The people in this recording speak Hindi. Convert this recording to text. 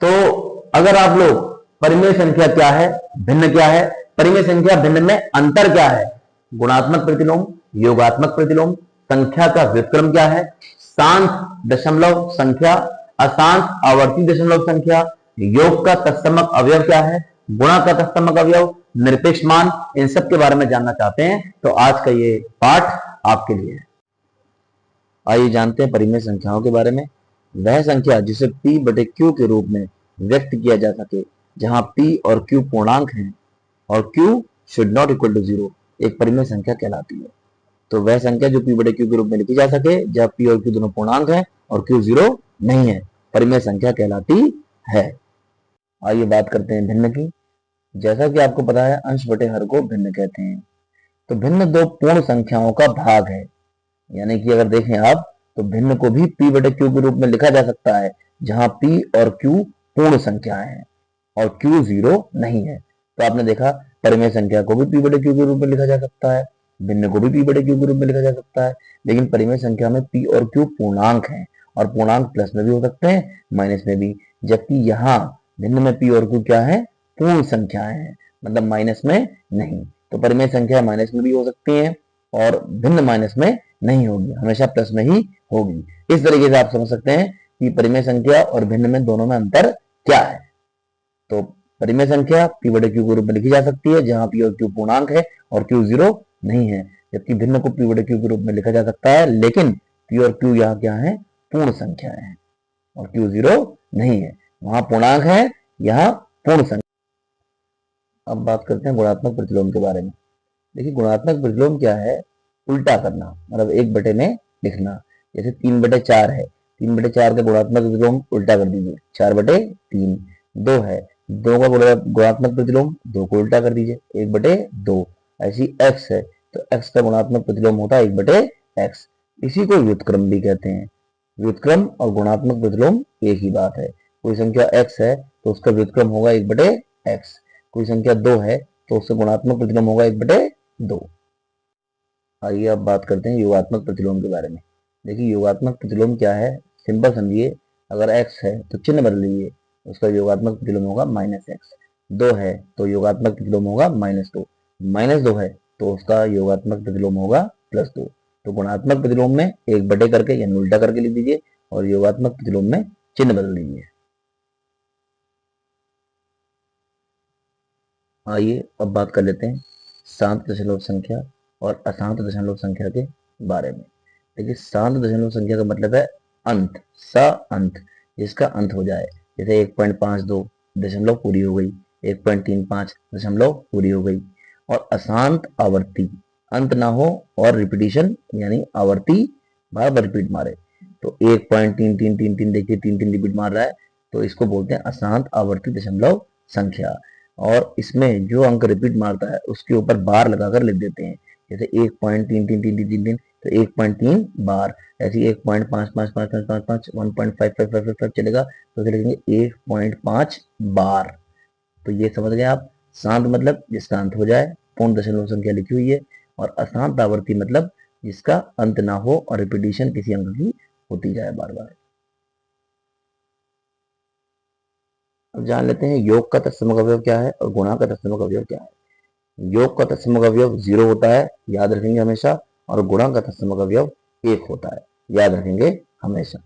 तो अगर आप लोग परिमेय संख्या क्या है, भिन्न क्या है, परिमेय संख्या भिन्न में अंतर क्या है, गुणात्मक प्रतिलोम, योगात्मक प्रतिलोम, संख्या का व्युत्क्रम क्या है, शांत दशमलव संख्या, अशांत आवर्ती दशमलव संख्या, योग का तत्समक अवयव क्या है, गुणा का तत्समक अवयव, निरपेक्ष मान, इन सब के बारे में जानना चाहते हैं तो आज का ये पाठ आपके लिए है। आइए जानते हैं परिमेय संख्याओं के बारे में। वह संख्या जिसे p बटे q के रूप में व्यक्त किया जा सके, जहां p और q पूर्णांक हैं और q should not equal to 0, एक परिमेय संख्या कहलाती है। तो वह संख्या जो p बटे q के रूप में लिखी जा सके, जहां p और q दोनों पूर्णांक हैं और q 0 नहीं है, परिमेय संख्या कहलाती है। आइए बात करते हैं भिन्न की। जैसा कि आपको पता है, अंश बटे हर को भिन्न कहते हैं। तो भिन्न दो पूर्ण संख्याओं का भाग है, यानी कि अगर देखें आप तो भिन्न को भी p बटे q के रूप में लिखा जा सकता है, जहां p और q पूर्ण संख्याएं हैं और q 0 नहीं है। तो आपने देखा परिमेय संख्या को भी p बटे q के रूप में लिखा जा सकता है, भिन्न को भी p बटे q के रूप में लिखा जा सकता है, लेकिन परिमेय संख्या में p और q पूर्णांक हैं और पूर्णांक प्लस में भी हो सकते हैं, माइनस में भी, जबकि यहाँ भिन्न में p और q क्या है, पूर्ण संख्याएं हैं, मतलब माइनस में नहीं। तो परिमेय संख्या माइनस में भी हो सकती है और भिन्न माइनस में नहीं होगी, हमेशा प्लस में ही होगी। इस तरीके से आप समझ सकते हैं कि परिमेय संख्या और भिन्न में दोनों में अंतर क्या है। तो परिमेय संख्या p बटे q के रूप में लिखी जा सकती है, जहां p और q पूर्णांक है और q 0 नहीं है, जबकि भिन्न को p बटे q के रूप में लिखा जा सकता है, लेकिन p और q यहाँ क्या है, पूर्ण संख्याएं हैं और q 0 नहीं है, वहां पूर्णांक है, यहाँ पूर्ण संख्या। अब बात करते हैं गुणात्मक प्रतिलोम के बारे में। देखिए गुणात्मक प्रतिलोम क्या है, उल्टा करना, मतलब एक बटे में लिखना। जैसे 3 बटे 4 है, 3 बटे 4 का गुणात्मक प्रतिलोम उल्टा कर दीजिए, 4 बटे 3। 2 है, 2 का गुणात्मक प्रतिलोम 2 को उल्टा कर दीजिए, 1 बटे 2। ऐसी x है तो x का गुणात्मक प्रतिलोम होता है 1 बटे x। इसी को व्युत्क्रम भी कहते हैं। व्युत्क्रम और गुणात्मक प्रतिलोम एक ही बात है। कोई संख्या x है तो उसका व्युत्क्रम होगा 1 बटे x, कोई संख्या 2 है तो उसका गुणात्मक प्रतिलोम होगा 1 बटे 2। आइए अब बात करते हैं योगात्मक प्रतिलोम के बारे में। देखिए योगात्मक प्रतिलोम क्या है, सिंपल समझिए, अगर x है तो चिन्ह बदल लीजिए, उसका योगात्मक प्रतिलोम होगा -x। 2 है तो योगात्मक प्रतिलोम होगा -2, -2 है तो उसका योगात्मक प्रतिलोम होगा +2। तो गुणात्मक प्रतिलोम में एक बटे करके यानी उल्टा करके लिख दीजिए और योगात्मक प्रतिलोम में चिन्ह बदल दीजिए। आइए अब बात कर लेते हैं शांत दशमलव संख्या और अशांत दशमलव संख्या के बारे में। देखिए शांत दशमलव संख्या का मतलब है अंत, सा अंत, जिसका अंत हो जाए। जैसे 1.52 दशमलव पूरी हो गई, 1.35 दशमलव पूरी हो गई। और अशांत आवर्ती, अंत ना हो और रिपीटिशन यानी आवर्ती बार बार रिपीट मारे। तो 1.3333 देखिए 3 रिपीट मार रहा है, तो इसको बोलते हैं अशांत आवर्ती दशमलव संख्या। और इसमें जो अंक रिपीट मारता है उसके ऊपर बार लगाकर लिख देते हैं। जैसे 1.333333 तो 1.3 बार, ऐसे 1.555555 1.5555 चलेगा तो लिखेंगे 1.5 बार। तो ये समझ गए आप, शांत मतलब जिसका अंत हो जाए, पूर्ण दशमलव संख्या लिखी हुई है, और अशांत आवर्ती मतलब जिसका अंत ना हो और रिपीटिशन किसी अंक की होती जाए बार बार। अब जान लेते हैं योग का तत्समक अवयव क्या है और गुणा का तत्समक अवयव क्या है। योग का तत्समक अवयव 0 होता है, याद रखेंगे हमेशा, और गुणा का तत्समक अवयव 1 होता है, याद रखेंगे हमेशा।